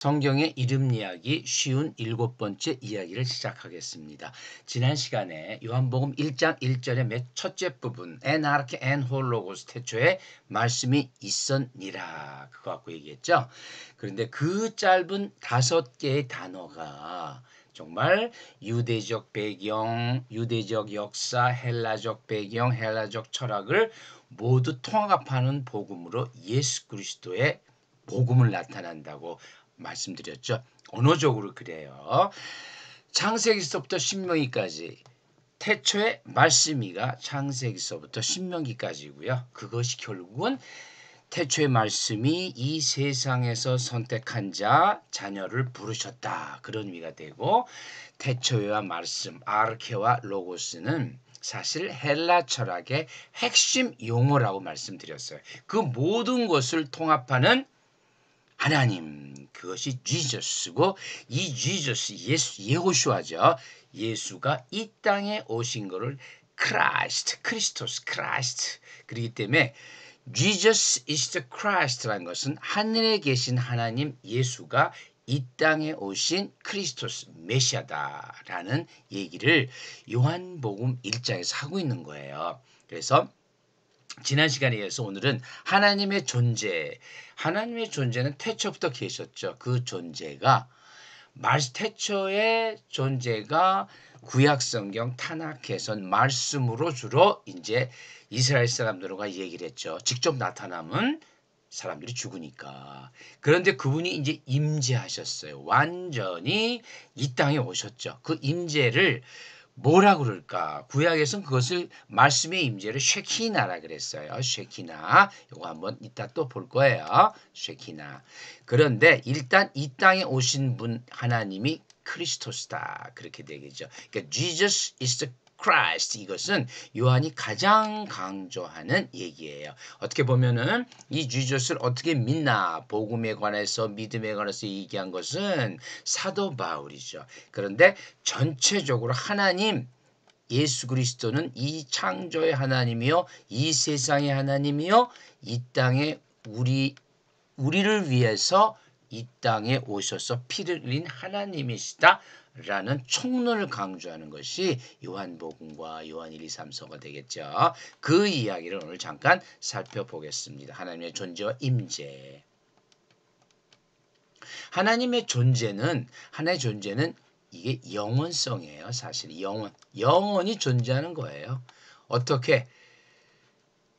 성경의 이름 이야기 쉬운 7번째 이야기를 시작하겠습니다. 지난 시간에 요한복음 1장 1절의 맨 첫째 부분 엔아르케 엔홀로고스 태초에 말씀이 있었니라 그거 갖고 얘기했죠. 그런데 그 짧은 5개의 단어가 정말 유대적 배경, 유대적 역사, 헬라적 배경, 헬라적 철학을 모두 통합하는 복음으로 예수 그리스도의 복음을 나타난다고 말씀드렸죠. 언어적으로 그래요. 창세기서부터 신명기까지 태초에 말씀이가 창세기서부터 신명기까지고요. 그것이 결국은 태초의 말씀이 이 세상에서 선택한 자 자녀를 부르셨다. 그런 의미가 되고 태초와 말씀 아르케와 로고스는 사실 헬라 철학의 핵심 용어라고 말씀드렸어요. 그 모든 것을 통합하는 하나님, 그것이 지저스고 이 지저스 예수 예호슈아죠. 예수가 이 땅에 오신 것을 크라이스트, 크리스토스, 크라이스트. 그렇기 때문에 Jesus is the Christ라는 것은 하늘에 계신 하나님 예수가 이 땅에 오신 크리스토스 메시아다라는 얘기를 요한복음 1장에서 하고 있는 거예요. 그래서 지난 시간에 이어서 오늘은 하나님의 존재, 하나님의 존재는 태초부터 계셨죠. 그 존재가 태초의 존재가 구약성경 타나크에선 말씀으로 주로 이제 이스라엘 사람들과 얘기를 했죠. 직접 나타나면 사람들이 죽으니까. 그런데 그분이 이제 임재하셨어요. 완전히 이 땅에 오셨죠. 그 임재를 뭐라 그럴까? 구약에서는 그것을 말씀의 임재를 쉐키나라 그랬어요. 쉐키나. 이거 한번 이따 또 볼 거예요. 쉐키나. 그런데 일단 이 땅에 오신 분 하나님이 크리스토스다. 그렇게 되겠죠. 그러니까 Jesus is the Christ. 이것은 요한이 가장 강조하는 얘기예요. 어떻게 보면은 이 지저스를 어떻게 믿나 복음에 관해서 믿음에 관해서 얘기한 것은 사도 바울이죠. 그런데 전체적으로 하나님 예수 그리스도는 이 창조의 하나님이요 이 세상의 하나님이요 이 땅에 우리를 위해서 이 땅에 오셔서 피를 흘린 하나님이시다. 라는 총론을 강조하는 것이 요한복음과 요한 1, 2, 3서가 되겠죠. 그 이야기를 오늘 잠깐 살펴보겠습니다. 하나님의 존재와 임재. 하나님의 존재는 이게 영원성이에요. 사실 영원히 존재하는 거예요. 어떻게?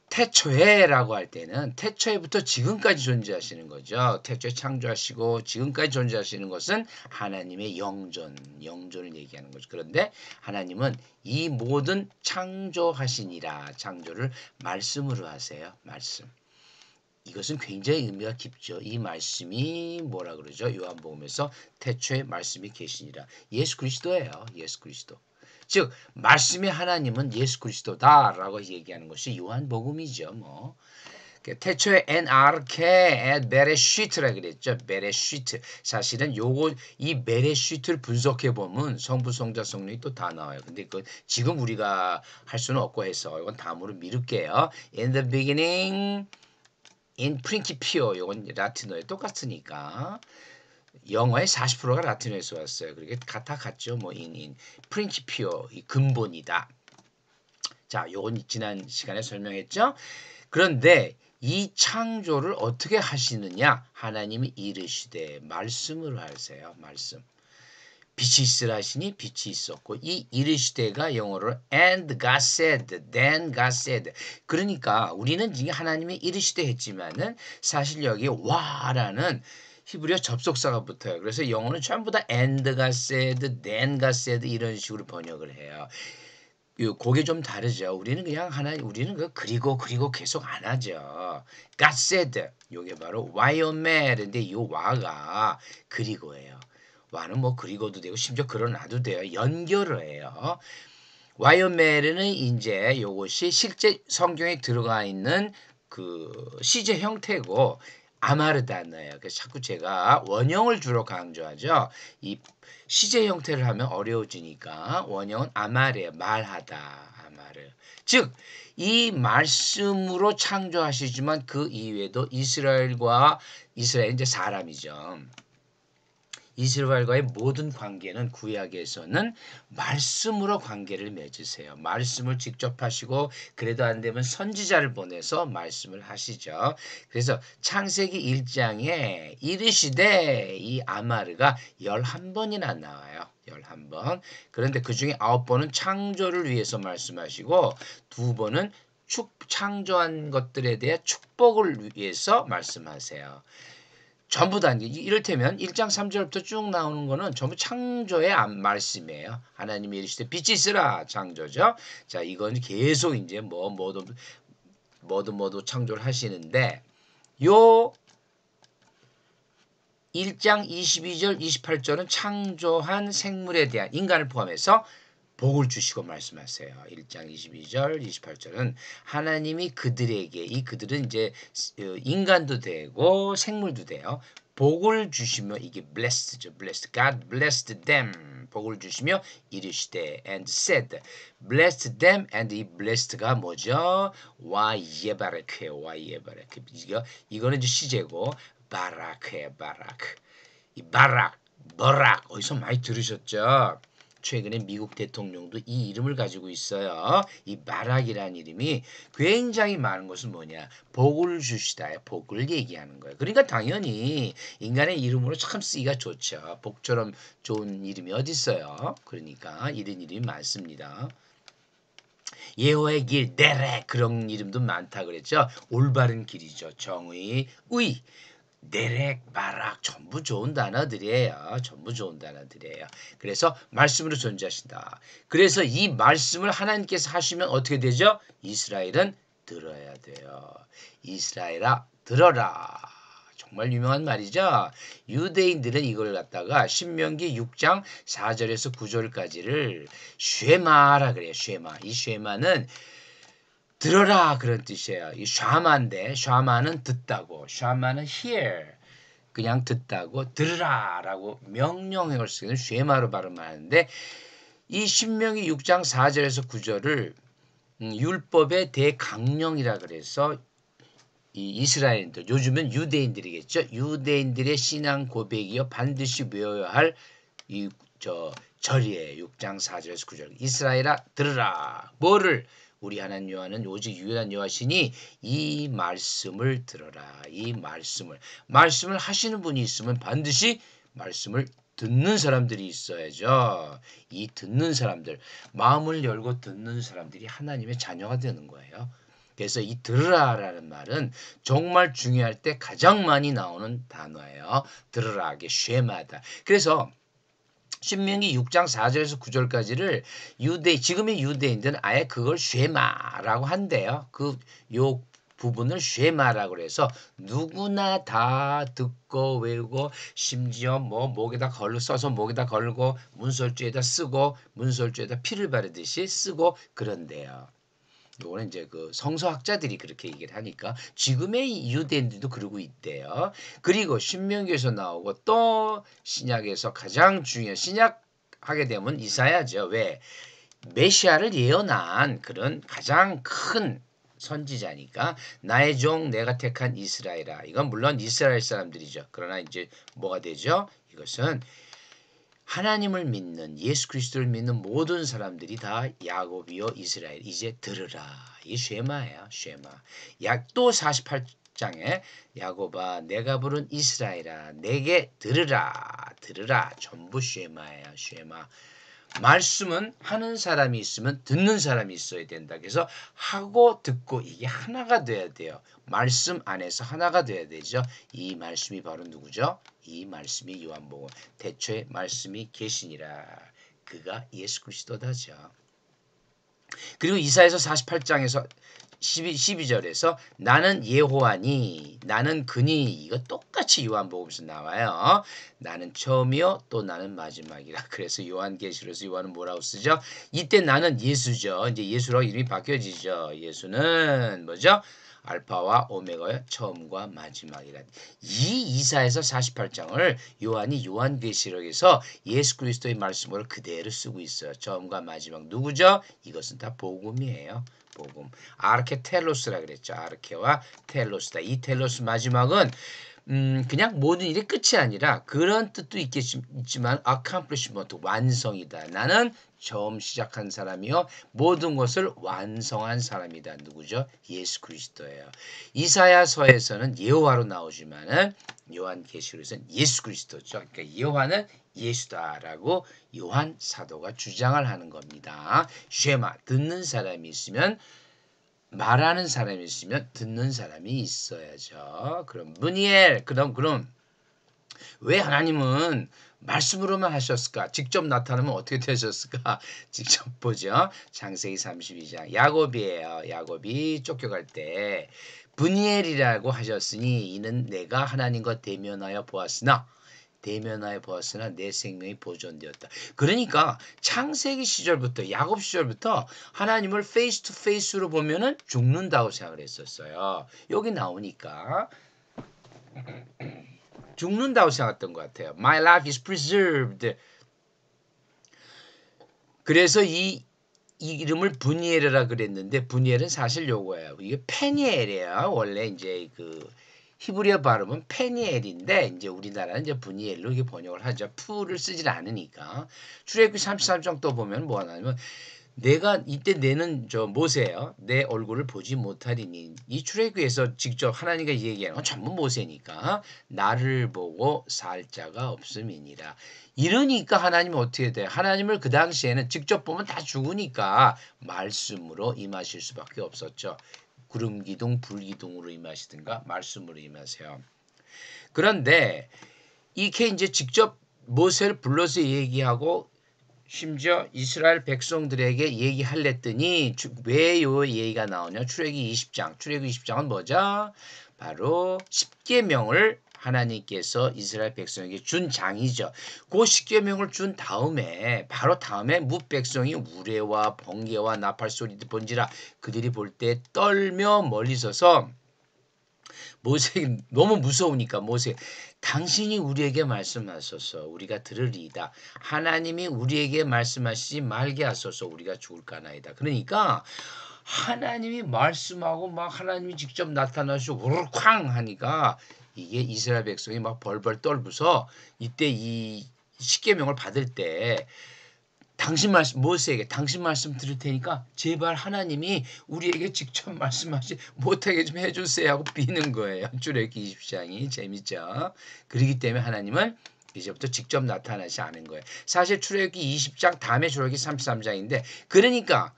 태초에라고 할 때는 태초에부터 지금까지 존재하시는 거죠. 태초에 창조하시고 지금까지 존재하시는 것은 하나님의 영존을 얘기하는 거죠. 그런데 하나님은 이 모든 창조하시니라 창조를 말씀으로 하세요. 말씀. 이것은 굉장히 의미가 깊죠. 이 말씀이 뭐라 그러죠? 요한복음에서 태초에 말씀이 계시니라. 예수 그리스도예요. 예수 그리스도. 즉 말씀의 하나님은 예수 그리스도다라고 얘기하는 것이 요한복음이죠. 뭐 태초에 엔아르케 베레시트라 그랬죠. 베레시트. 사실은 이 베레시트를 분석해 보면 성부, 성자, 성령이 또 다 나와요. 근데 그 지금 우리가 할 수는 없고 해서 이건 다음으로 미룰게요. In the beginning, in principio. 이건 라틴어에 똑같으니까. 영어의 40%가 라틴어에서 왔어요. 그렇게 같죠. 뭐 in principio 이 근본이다. 자, 요건 지난 시간에 설명했죠. 그런데 이 창조를 어떻게 하시느냐? 하나님이 이르시되 말씀으로 하세요. 말씀. 빛이 있으라 하시니 빛이 있었고 이 이르시되가 영어로 and God said, then God said. 그러니까 우리는 이게 하나님이 이르시되 했지만은 사실 여기 와라는 히브리어 접속사가 붙어요. 그래서 영어는 전부 다 and God said, then God said 이런 식으로 번역을 해요. 그게 좀 다르죠. 우리는 그냥 우리는 그리고 계속 안 하죠. God said. 요게 바로 와이오멜인데 이 와가 그리고예요. 와는 뭐 그리고도 되고 심지어 그러나도 돼요. 연결을 해요. 와이오멜은 이제 요것이 실제 성경에 들어가 있는 그 시제 형태고 아마르 단어예요. 그래서 자꾸 제가 원형을 주로 강조하죠. 이 시제 형태를 하면 어려워지니까 원형은 아마르예요. 말하다. 아마르. 즉 이 말씀으로 창조하시지만 그 이외에도 이스라엘 이제 사람이죠. 이스라엘과의 모든 관계는 구약에서는 말씀으로 관계를 맺으세요. 말씀을 직접 하시고 그래도 안 되면 선지자를 보내서 말씀을 하시죠. 그래서 창세기 1장에 이르시되 이 아마르가 11번이나 나와요. 11번. 그런데 그중에 9번은 창조를 위해서 말씀하시고 2번은 창조한 것들에 대해 축복을 위해서 말씀하세요. 전부 다 이를테면 1장 3절부터 쭉 나오는 거는 전부 창조의 말씀이에요. 하나님이 이르시되 빛이 있으라 창조죠. 자, 이건 계속 이제 모두 창조를 하시는데 요 1장 22절 28절은 창조한 생물에 대한 인간을 포함해서 복을 주시고 말씀하세요. 1장 22절 28절은 하나님이 그들에게 이 그들은 이제 인간도 되고 생물도 돼요. 복을 주시며 이게 blessed죠. blessed. God blessed them. 복을 주시며 이르시되 and said blessed them and 이 blessed가 뭐죠? 와예바르크예요. 와예바르크. 이거는 이제 시제고 바라크예요. 바라크. 이 바락, 버락 어디서 많이 들으셨죠? 최근에 미국 대통령도 이 이름을 가지고 있어요. 이 바락이라는 이름이 굉장히 많은 것은 뭐냐? 복을 주시다. 복을 얘기하는 거예요. 그러니까 당연히 인간의 이름으로 참 쓰기가 좋죠. 복처럼 좋은 이름이 어디 있어요? 그러니까 이런 이름이 많습니다. 예호의 길, 데렉 그런 이름도 많다 그랬죠. 올바른 길이죠. 정의, 의. 데렉, 바락 전부 좋은 단어들이에요. 전부 좋은 단어들이에요. 그래서 말씀으로 존재하신다. 그래서 이 말씀을 하나님께서 하시면 어떻게 되죠? 이스라엘은 들어야 돼요. 이스라엘아 들어라. 정말 유명한 말이죠. 유대인들은 이걸 갖다가 신명기 6장 4절에서 9절까지를 쉐마라 그래요. 쉐마. 이 쉐마는 들어라 그런 뜻이에요. 이 샤마인데 샤마는 듣다고 샤마는 hear 그냥 듣다고 들으라라고 명령형을 쓰는 쉐마로 발음하는데 이 신명기 6장 4절에서 9절을 율법의 대강령이라 그래서 이 이스라엘인들 요즘은 유대인들이겠죠. 유대인들의 신앙 고백이요 반드시 외워야 할 이 절이에요. 6장 4절에서 9절 이스라엘아 들으라 뭐를 우리 하나님 여호와는 오직 유일한 여호와시니 이 말씀을 들어라. 이 말씀을 하시는 분이 있으면 반드시 말씀을 듣는 사람들이 있어야죠. 이 듣는 사람들 마음을 열고 듣는 사람들이 하나님의 자녀가 되는 거예요. 그래서 이 들으라라는 말은 정말 중요할 때 가장 많이 나오는 단어예요. 들으라 이게 쉐마다. 그래서 신명기 6장 4절에서 9절까지를 지금의 유대인들은 아예 그걸 쉐마라고 한대요. 요 부분을 쉐마라고 해서 누구나 다 듣고 외우고 심지어 목에다 써서 목에다 걸고 문설주에다 쓰고 문설주에다 피를 바르듯이 쓰고 그런데요. 요거는 이제 그 성서학자들이 그렇게 얘기를 하니까 지금의 유대인들도 그러고 있대요. 그리고 신명기에서 나오고 또 신약에서 가장 중요한 신약하게 되면 이사야죠. 왜? 메시아를 예언한 그런 가장 큰 선지자니까 나의 종 내가 택한 이스라엘아. 이건 물론 이스라엘 사람들이죠. 그러나 이제 뭐가 되죠? 이것은 하나님을 믿는 예수 그리스도를 믿는 모든 사람들이 다 야곱이요 이스라엘 이제 들으라. 이 쉐마예요. 쉐마. 또 48장에 야곱아 내가 부른 이스라엘아 내게 들으라. 들으라. 전부 쉐마예요. 쉐마. 말씀은 하는 사람이 있으면 듣는 사람이 있어야 된다. 그래서 하고 듣고 이게 하나가 돼야 돼요. 말씀 안에서 하나가 돼야 되죠. 이 말씀이 바로 누구죠? 이 말씀이 요한복음 태초에 말씀이 계시니라. 그가 예수 그리스도다죠. 그리고 이사야서 48장에서 12절에서 나는 예호와니 나는 그니 이거 똑같이 요한복음에서 나와요. 나는 처음이요 또 나는 마지막이라. 그래서 요한계시록에서 요한은 뭐라고 쓰죠? 이때 나는 예수죠. 이제 예수라고 이름이 바뀌어지죠. 예수는 뭐죠? 알파와 오메가의 처음과 마지막이라. 이 이사야서 48장을 요한이 요한계시록에서 예수 그리스도의 말씀으로 그대로 쓰고 있어요. 처음과 마지막 누구죠? 이것은 다 복음이에요. 복음. 아르케텔로스라 그랬죠. 아르케와 텔로스다. 이 텔로스 마지막은 그냥 모든 일이 끝이 아니라 그런 뜻도 있지만 accomplishment 완성이다. 나는 처음 시작한 사람이요 모든 것을 완성한 사람이다. 누구죠? 예수 그리스도예요. 이사야서에서는 여호와로 나오지만은 요한계시록에서는 예수 그리스도죠. 그러니까 여호와는 예수다라고 요한 사도가 주장을 하는 겁니다. 쉐마 듣는 사람이 있으면 말하는 사람이 있으면 듣는 사람이 있어야죠. 그럼 무니엘 그럼 왜 하나님은 말씀으로만 하셨을까? 직접 나타나면 어떻게 되셨을까? 직접 보죠. 창세기 32장 야곱이에요. 야곱이 쫓겨갈 때 브니엘이라고 하셨으니 이는 내가 하나님과 대면하여 보았으나 내 생명이 보존되었다. 그러니까 창세기 시절부터 야곱 시절부터 하나님을 페이스 투 페이스로 보면은 죽는다고 생각을 했었어요. 여기 나오니까 죽는다고 생각했던 것 같아요. My life is preserved. 그래서 이 이름을 브니엘이라 그랬는데 브니엘은 사실 요거예요. 이게 페니엘이에요. 원래 이제 그 히브리어 발음은 페니엘인데 이제 우리나라는 이제 브니엘로 이게 번역을 하죠. 푸를 쓰질 않으니까. 출애굽기 33장 또 보면 뭐 하냐면 내가 이때 내는 저 모세예요. 내 얼굴을 보지 못하리니 이 출애굽기에서 직접 하나님과 얘기하는 건 전부 모세니까 나를 보고 살 자가 없음이니라. 이러니까 하나님은 어떻게 돼요? 하나님을 그 당시에는 직접 보면 다 죽으니까 말씀으로 임하실 수밖에 없었죠. 구름 기둥, 불 기둥으로 임하시든가 말씀으로 임하세요. 그런데 이게 이제 직접 모세를 불러서 얘기하고 심지어 이스라엘 백성들에게 얘기할랬더니 왜 요 얘기가 나오냐? 출애굽기 20장. 출애굽기 20장은 뭐죠? 바로 십계명을 하나님께서 이스라엘 백성에게 준 장이죠. 그 십계명을 준 다음에 바로 다음에 뭇백성이 우레와 번개와 나팔 소리를 본지라 그들이 볼 때 떨며 멀리 서서 모세 너무 무서우니까 모세 당신이 우리에게 말씀하소서 우리가 들으리이다. 하나님이 우리에게 말씀하시지 말게 하소서 우리가 죽을까나이다. 그러니까 하나님이 말씀하고 막 하나님이 직접 나타나시고 우르쾅 하니까 이게 이스라엘 백성이 막 벌벌 떨면서 이때 이 십계명을 받을 때 당신 말씀 모세에게 당신 말씀 들을 테니까 제발 하나님이 우리에게 직접 말씀하지 못하게 좀 해주세요 하고 비는 거예요. 출애굽기 20장이 재밌죠. 그렇기 때문에 하나님은 이제부터 직접 나타나지 않은 거예요. 사실 출애굽기 20장 다음에 출애굽기 33장인데 그러니까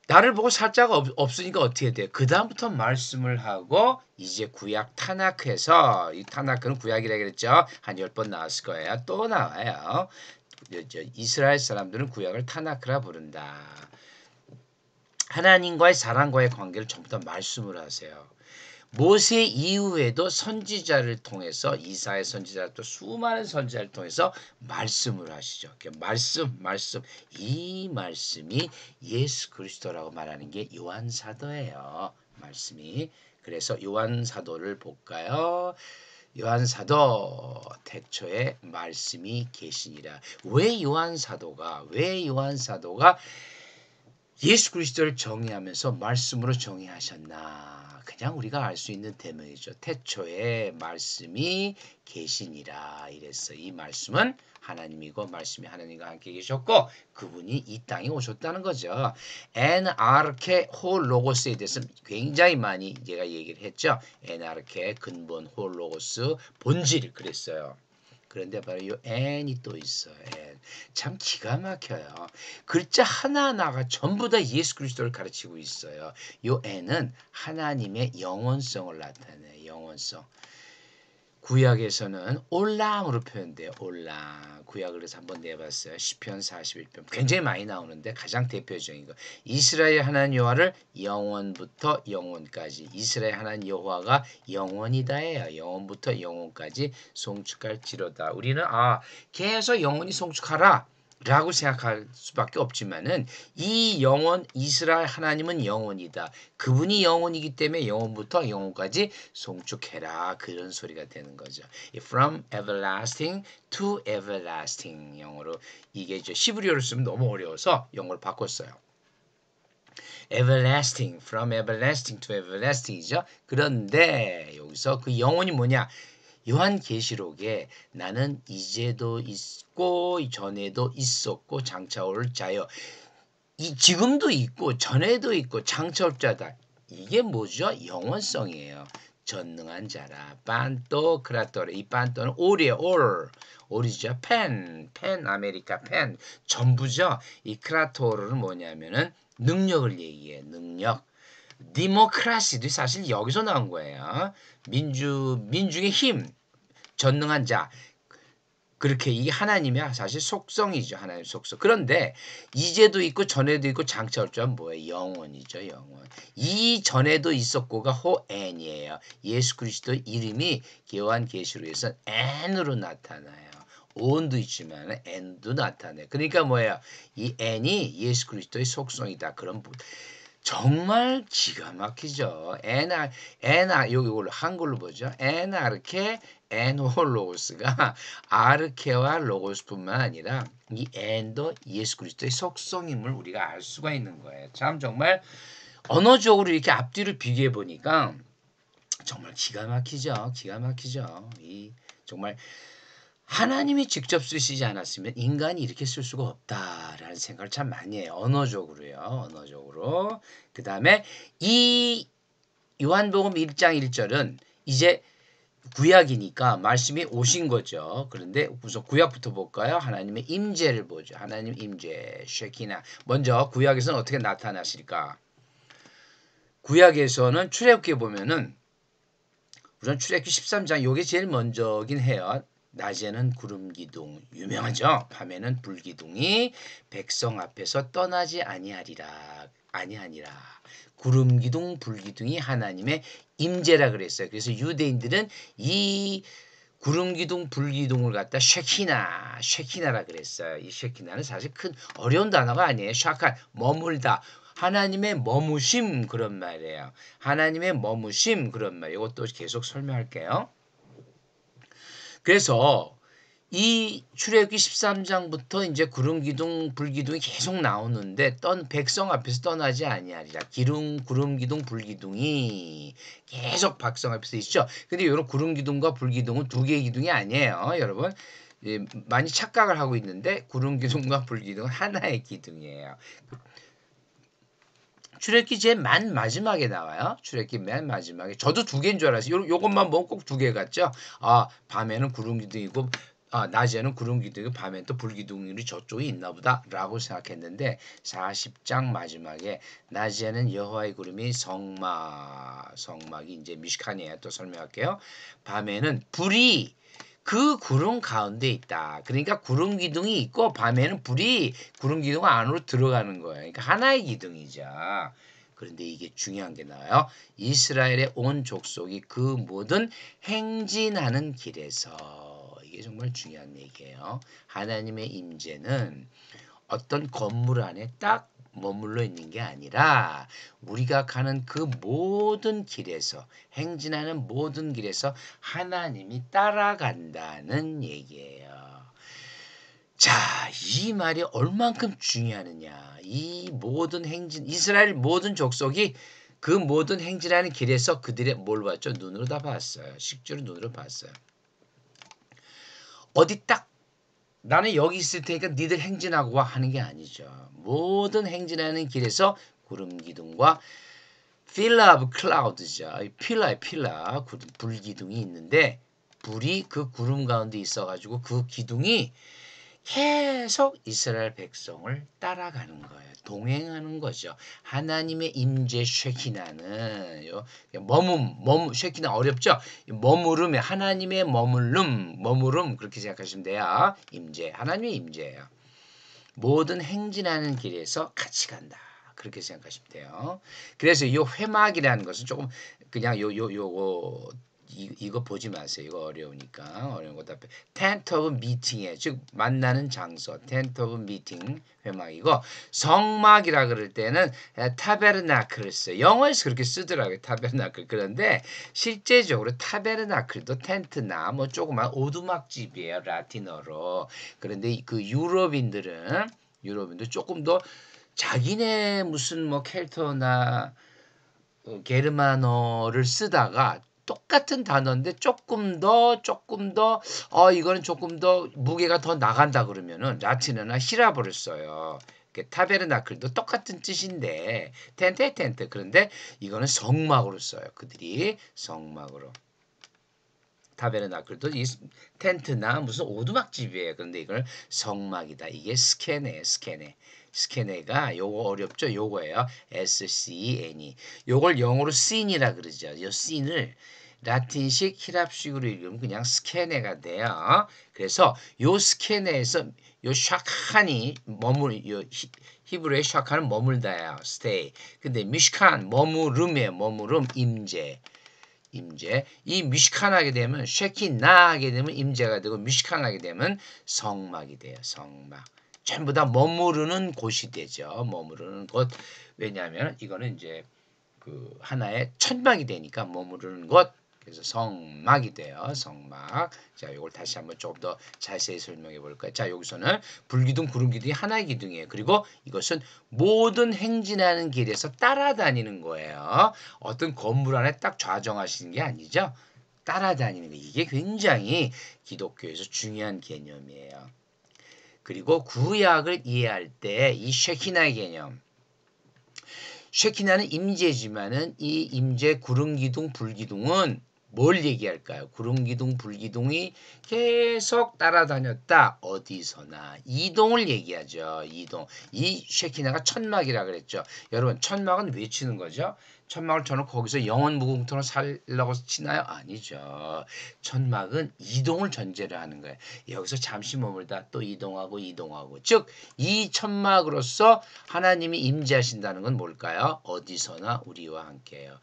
나를 보고 살 자가 없으니까 어떻게 돼? 그 다음부터 말씀을 하고 이제 구약 타나크에서 이 타나크는 구약이라 그랬죠. 한 10번 나왔을 거예요. 또 나와요. 이스라엘 사람들은 구약을 타나크라 부른다. 하나님과의 사랑과의 관계를 전부 다 말씀으로 하세요. 모세 이후에도 선지자를 통해서 이사야 선지자 또 수많은 선지자를 통해서 말씀을 하시죠. 말씀 이 말씀이 예수 그리스도라고 말하는 게 요한 사도예요. 말씀이 그래서 요한 사도를 볼까요? 요한 사도 태초에 말씀이 계시니라. 왜 요한 사도가 예수 그리스도를 정의하면서 말씀으로 정의하셨나? 그냥 우리가 알 수 있는 대명이죠. 태초에 말씀이 계시니라 이랬어. 이 말씀은 하나님이고 말씀이 하나님과 함께 계셨고 그분이 이 땅에 오셨다는 거죠. 에나르케 홀로고스에 대해서 굉장히 많이 제가 얘기를 했죠. 에나르케 근본 홀로고스 본질 그랬어요. 그런데 바로 이 N이 또 있어요. N. 참 기가 막혀요. 글자 하나하나가 전부 다 예수 그리스도를 가르치고 있어요. 이 N은 하나님의 영원성을 나타내요. 영원성. 구약에서는 올람으로 표현돼요. 올람. 구약을 그래서 한번 내봤어요. 시편 41편. 굉장히 많이 나오는데 가장 대표적인 거. 이스라엘 하나님 여호와를 영원부터 영원까지. 이스라엘 하나님 여호와가 영원이다예요. 영원부터 영원까지 송축할지로다. 우리는 계속 영원히 송축하라. 라고 생각할 수밖에 없지만은 이 영원 이스라엘 하나님은 영원이다. 그분이 영원이기 때문에 영원부터 영원까지 송축해라. 그런 소리가 되는 거죠. From everlasting to everlasting 영어로 이게 이제 히브리어로 쓰면 너무 어려워서 영어로 바꿨어요. everlasting, from everlasting to everlasting이죠. 그런데 여기서 그 영혼이 뭐냐? 요한계시록에 나는 이제도 있고 전에도 있었고 장차 올 자여. 이 지금도 있고 전에도 있고 장차 올 자다. 이게 뭐죠? 영원성이에요. 전능한 자라. 판또 크라토레. 이 판또는 올이에요. 올이죠. 펜 아메리카 펜 전부죠. 이 크라토르는 뭐냐면은 능력을 얘기해. 능력. 디모크라시도 사실 여기서 나온 거예요. 민중의 힘. 전능한 자. 그렇게 이게 하나님의 사실 속성이죠. 하나님의 속성. 그런데 이제도 있고 전에도 있고 장차 올 줄은 뭐예요? 영원이죠. 영원. 이 전에도 있었고가 호엔이에요. 예수 그리스도 이름이 요한계시록에서 N으로 나타나요. 온도 있지만 N도 나타나요. 그러니까 뭐예요? 이 N이 예수 그리스도의 속성이다. 그런 정말 기가 막히죠. 요걸 한글로 보죠. 에나르케 에노로고스가 아르케와 로고스뿐만 아니라 이 엔도 예수 그리스도의 속성임을 우리가 알 수가 있는 거예요. 참 정말 언어적으로 이렇게 앞뒤를 비교해 보니까 정말 기가 막히죠. 기가 막히죠. 이 정말 하나님이 직접 쓰시지 않았으면 인간이 이렇게 쓸 수가 없다라는 생각을 참 많이 해요. 언어적으로요. 언어적으로. 그 다음에 이 요한복음 1장 1절은 이제 구약이니까 말씀이 오신 거죠. 그런데 우선 구약부터 볼까요? 하나님의 임재를 보죠. 하나님 임재, 쉐키나. 먼저 구약에서는 어떻게 나타나실까? 구약에서는 출애굽기에 보면은 우선 출애굽기 13장 요게 제일 먼저긴 해요. 낮에는 구름 기둥 유명하죠. 밤에는 불 기둥이 백성 앞에서 떠나지 아니하니라. 구름 기둥 불 기둥이 하나님의 임재라 그랬어요. 그래서 유대인들은 이 구름 기둥 불 기둥을 갖다 쉐키나라 그랬어요. 이 쉐키나는 사실 큰 어려운 단어가 아니에요. 샤칸 머물다. 하나님의 머무심 그런 말이에요. 하나님의 머무심 그런 말. 이것도 계속 설명할게요. 그래서 이 출애굽기 13장부터 이제 구름 기둥 불 기둥이 계속 나오는데 백성 앞에서 떠나지 아니하리라. 구름 기둥 불 기둥이 계속 백성 앞에서 있죠. 근데 이런 구름 기둥과 불 기둥은 두 개의 기둥이 아니에요, 여러분. 많이 착각을 하고 있는데 구름 기둥과 불 기둥은 하나의 기둥이에요. 출애굽기 제일 맨 마지막에 나와요. 출애굽기 맨 마지막에. 저도 두 개인 줄 알았어요. 요것만 보면 꼭 두 개 같죠? 아, 밤에는 구름 기둥이고 낮에는 구름 기둥이고 밤에는 또 불 기둥이 저쪽에 있나 보다라고 생각했는데 40장 마지막에 낮에는 여호와의 구름이 성막이 이제 미시칸이에요. 또 설명할게요. 밤에는 불이 그 구름 가운데 있다. 그러니까 구름 기둥이 있고 밤에는 불이 구름 기둥 안으로 들어가는 거예요. 그러니까 하나의 기둥이죠. 그런데 이게 중요한 게 나와요. 이스라엘의 온 족속이 그 모든 행진하는 길에서 이게 정말 중요한 얘기예요. 하나님의 임재는 어떤 건물 안에 딱 머물러 있는 게 아니라 우리가 가는 그 모든 길에서 행진하는 모든 길에서 하나님이 따라간다는 얘기예요. 자, 이 말이 얼만큼 중요하느냐. 이 모든 이스라엘 모든 족속이 그 모든 행진하는 길에서 그들의 뭘 봤죠? 눈으로 다 봤어요. 식주로 눈으로 봤어요. 어디 딱 나는 여기 있을 테니까 니들 행진하고 와 하는 게 아니죠. 모든 행진하는 길에서 구름 기둥과 필라 오브 클라우드죠. 필라 불 기둥이 있는데 불이 그 구름 가운데 있어가지고 그 기둥이 계속 이스라엘 백성을 따라가는 거예요. 동행하는 거죠. 하나님의 임재 쉐키나는 쉐키나 어렵죠? 머무름에 하나님의 머무름 그렇게 생각하시면 돼요. 임재 하나님의 임재예요. 모든 행진하는 길에서 같이 간다. 그렇게 생각하시면 돼요. 그래서 이 회막이라는 것은 조금 그냥 요거 이거 보지 마세요. 이거 어려우니까 어려운 것 앞에 tent of meeting에 즉 만나는 장소 tent of meeting 회막이고 성막이라 그럴 때는 타베르나클을 써요. 영어에서 그렇게 쓰더라고요. 타베르나클. 그런데 실제적으로 타베르나클도 텐트나 뭐 조그만 오두막집이에요. 라틴어로. 그런데 그 유럽인들 조금 더 자기네 무슨 뭐 캐릭터나 게르만어를 쓰다가 똑같은 단어인데 조금 더 이거는 조금 더 무게가 더 나간다 그러면은 라틴어나 히라보를 써요. 타베르나클도 똑같은 뜻인데 텐트 그런데 이거는 성막으로 써요. 그들이 성막으로. 타베르나클도 이 텐트나 무슨 오두막집이에요. 그런데 이걸 성막이다. 이게 스케네가 요거 어렵죠? 요거예요. SCNE. 요걸 영어로 씬이라 그러죠. 요 씬을 라틴식 히랍식으로 읽으면 그냥 스케네가 돼요. 그래서 요 스케네에서 요 샤칸이 요 히브리어의 샤칸은 머물다야. stay. 근데 미시칸 머무름이에요. 머무름 임재. 이 미시칸 하게 되면 쉐키나 하게 되면 임재가 되고 미시칸 하게 되면 성막이 돼요. 성막. 전부 다 머무르는 곳이 되죠. 머무르는 곳. 왜냐하면 이거는 이제 그 하나의 천막이 되니까 머무르는 곳. 그래서 성막이 돼요. 성막. 자, 이걸 다시 한번 조금 더 자세히 설명해 볼까요? 자, 여기서는 불기둥, 구름기둥이 하나의 기둥이에요. 그리고 이것은 모든 행진하는 길에서 따라다니는 거예요. 어떤 건물 안에 딱 좌정하시는 게 아니죠. 따라다니는 거. 이게 굉장히 기독교에서 중요한 개념이에요. 그리고 구약을 이해할 때 이 쉐키나의 개념. 쉐키나는 임재지만은 이 임재 구름기둥 불기둥은 뭘 얘기할까요? 구름기둥 불기둥이 계속 따라다녔다. 어디서나 이동을 얘기하죠. 이동. 이 쉐키나가 천막이라 그랬죠. 여러분 천막은 왜 치는 거죠? 천막을 저는 거기서 영원 무궁토로 살려고 치나요? 아니죠. 천막은 이동을 전제로 하는 거예요. 여기서 잠시 머물다 또 이동하고 즉 이 천막으로서 하나님이 임재하신다는 건 뭘까요? 어디서나 우리와 함께해요.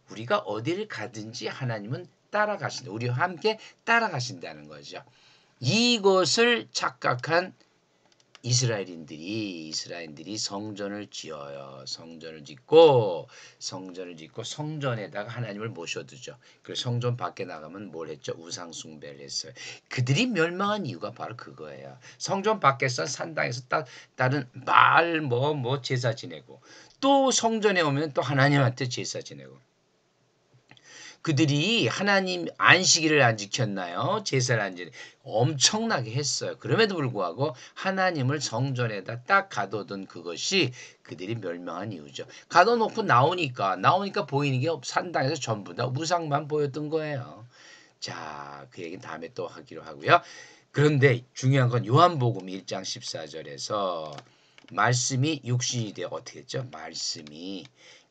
우리가 어디를 가든지 하나님은 따라가신다. 우리와 함께 따라가신다는 거죠. 이것을 착각한 이스라엘인들이 성전을 지어요. 성전을 짓고 성전에다가 하나님을 모셔두죠. 그래서 성전 밖에 나가면 뭘 했죠? 우상 숭배를 했어요. 그들이 멸망한 이유가 바로 그거예요. 성전 밖에서 산당에서 다른 말 제사 지내고 또 성전에 오면 또 하나님한테 제사 지내고 그들이 하나님 안식일을 안 지켰나요? 제사를 안 지내 엄청나게 했어요. 그럼에도 불구하고 하나님을 성전에다 딱 가둬둔 그것이 그들이 멸망한 이유죠. 가둬놓고 나오니까 보이는 게 산당에서 전부 다 우상만 보였던 거예요. 자, 그 얘기는 다음에 또 하기로 하고요. 그런데 중요한 건 요한복음 1장 14절에서 말씀이 육신이 되어 어떻게 했죠? 말씀이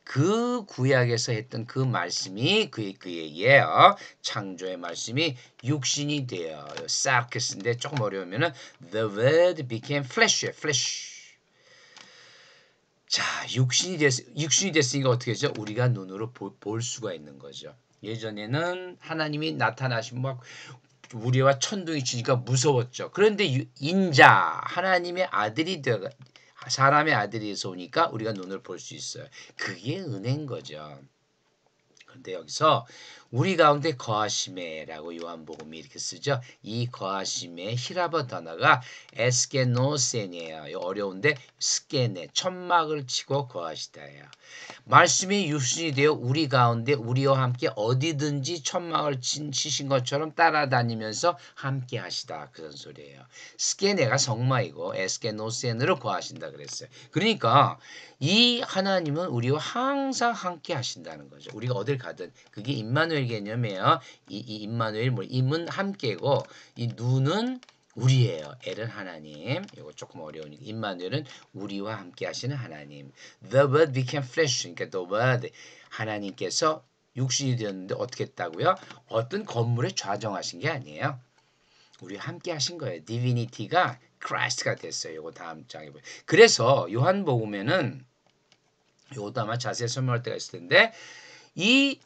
그 구약에서 했던 그 말씀이 그 얘기예요. 창조의 말씀이 육신이 되어 사르케스인데 조금 어려우면은 the word became flesh. 자, 육신이 됐으니까 어떻게 했죠? 우리가 눈으로 볼 수가 있는 거죠. 예전에는 하나님이 나타나시면 막 우리와 천둥이 치니까 무서웠죠. 그런데 인자 하나님의 아들이 되어 사람의 아들이서 오니까 우리가 눈을 볼 수 있어요. 그게 은혜인 거죠. 그런데 여기서 우리 가운데 거하심에라고 요한복음이 이렇게 쓰죠. 이 거하심의 히라버 단어가 에스케노센이에요. 어려운데 스케네 천막을 치고 거하시다예요. 말씀이 육신이 되어 우리 가운데 우리와 함께 어디든지 천막을 치신 것처럼 따라다니면서 함께 하시다. 그런 소리예요. 스케네가 성막이고 에스케노센으로 거하신다 그랬어요. 그러니까 이 하나님은 우리와 항상 함께 하신다는 거죠. 우리가 어딜 가든 그게 임마누엘 개념이에요. 이 임마누엘 임은 함께고 이 누는 우리예요. 엘은 하나님. 이거 조금 어려우니까 임마누엘은 우리와 함께 하시는 하나님. The word became flesh. 그러니까 the word 하나님께서 육신이 되었는데 어떻게 했다고요? 어떤 건물에 좌정하신 게 아니에요. 우리와 함께 하신 거예요. divinity가 Christ가 됐어요. 이거 다음 장에 보여요. 그래서 요한복음에는 이것도 아마 자세히 설명할 때가 있을 텐데 이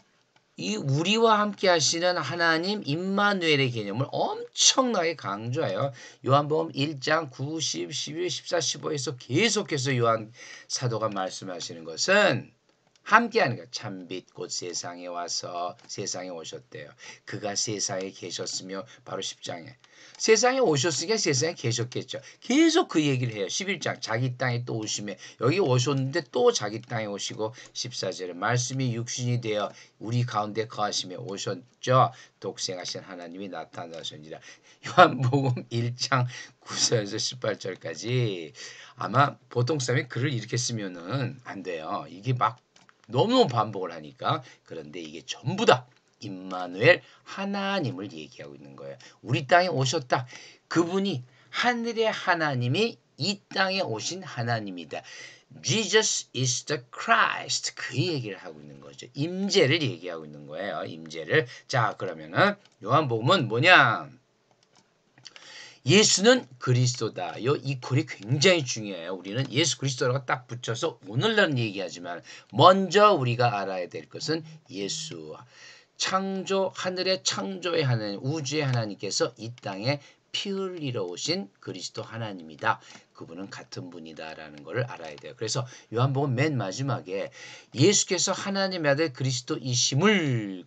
우리와 함께 하시는 하나님 임마누엘의 개념을 엄청나게 강조해요. 요한복음 1장 9, 10, 11, 14, 15에서 계속해서 요한 사도가 말씀하시는 것은 함께하는 것. 참빛 곧 세상에 와서 세상에 오셨대요. 그가 세상에 계셨으며 바로 10장에 세상에 오셨으니까 세상에 계셨겠죠. 계속 그 얘기를 해요. 11장 자기 땅에 또 오시며 여기 오셨는데 또 자기 땅에 오시고 14절에 말씀이 육신이 되어 우리 가운데 거하시며 오셨죠. 독생하신 하나님이 나타나셨니라. 요한복음 1장 9절에서 18절까지 아마 보통 사람이 글을 이렇게 쓰면은 안 돼요. 이게 막 너무 반복을 하니까. 그런데 이게 전부 다 임마누엘 하나님을 얘기하고 있는 거예요. 우리 땅에 오셨다. 그분이 하늘의 하나님이 이 땅에 오신 하나님이다. Jesus is the Christ. 그 얘기를 하고 있는 거죠. 임재를 얘기하고 있는 거예요. 임재를. 자, 그러면은 요한복음은 뭐냐? 예수는 그리스도다. 이 이퀄이 굉장히 중요해요. 우리는 예수 그리스도라고 딱 붙여서 오늘날은 얘기하지만 먼저 우리가 알아야 될 것은 예수. 창조, 하늘의 창조의 하나님, 우주의 하나님께서 이 땅에 피 흘리러 오신 그리스도 하나님이다. 그분은 같은 분이다라는 것을 알아야 돼요. 그래서 요한복음 맨 마지막에 예수께서 하나님의 아들 그리스도이심을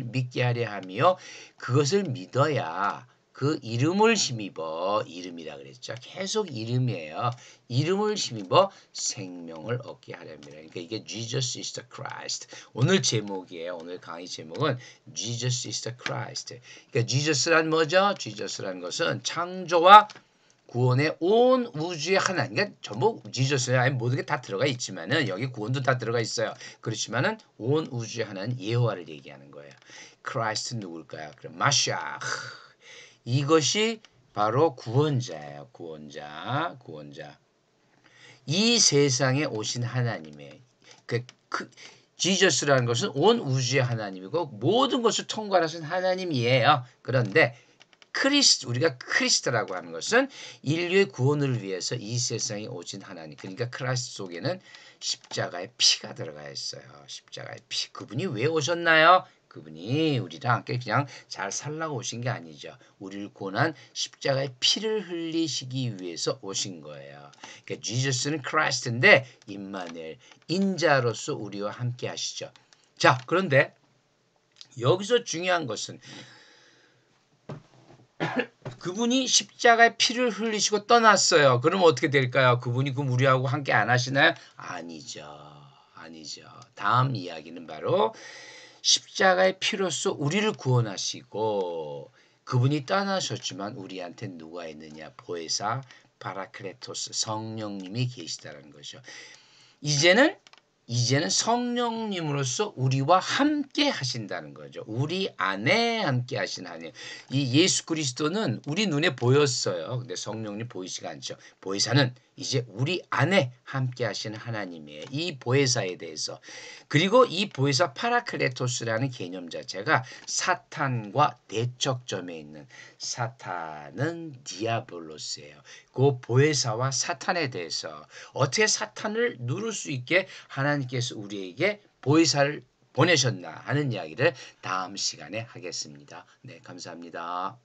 믿게 하려 하며 그것을 믿어야 그 이름을 힘입어 이름이라 그랬죠. 계속 이름이에요. 이름을 힘입어 생명을 얻게 하렵니다. 그러니까 이게 Jesus is the Christ. 오늘 제목이에요. 오늘 강의 제목은 Jesus is the Christ. 그러니까 Jesus란 뭐죠? Jesus란 것은 창조와 구원의 온 우주의 하나님. 그러니까 전부 지저스 안에 모든 게 다 들어가 있지만은 여기 구원도 다 들어가 있어요. 그렇지만은 온 우주의 하나님 예호와를 얘기하는 거예요. 크라이스트 누굴까요? 그럼 마시아. 이것이 바로 구원자예요. 구원자. 이 세상에 오신 하나님의 지저스라는 것은 온 우주의 하나님이고 모든 것을 통괄하신 하나님이에요. 그런데 우리가 크리스트라고 하는 것은 인류의 구원을 위해서 이 세상에 오신 하나님. 그러니까 크리스트 속에는 십자가의 피가 들어가 있어요. 십자가의 피. 그분이 왜 오셨나요? 그분이 우리랑 함께 그냥 잘 살라고 오신 게 아니죠. 우리를 구원한 십자가의 피를 흘리시기 위해서 오신 거예요. 그러니까 지저스는 크리스트인데 임마누엘 인자로서 우리와 함께 하시죠. 자, 그런데 여기서 중요한 것은 그분이 십자가의 피를 흘리시고 떠났어요. 그럼 어떻게 될까요? 그분이 그럼 우리하고 함께 안 하시나요? 아니죠. 다음 이야기는 바로 십자가의 피로써 우리를 구원하시고 그분이 떠나셨지만 우리한테 누가 있느냐? 보혜사 파라클레토스 성령님이 계시다는 거죠. 이제는 성령님으로서 우리와 함께 하신다는 거죠. 우리 안에 함께 하신 하나님. 이 예수 그리스도는 우리 눈에 보였어요. 근데 성령님 보이지가 않죠. 보혜사는 이제 우리 안에 함께 하시는 하나님이에요. 이 보혜사에 대해서. 그리고 이 보혜사 파라클레토스라는 개념 자체가 사탄과 대척점에 있는 사탄은 디아블로스예요. 그 보혜사와 사탄에 대해서 어떻게 사탄을 누를 수 있게 하나님께서 우리에게 보혜사를 보내셨나 하는 이야기를 다음 시간에 하겠습니다. 네, 감사합니다.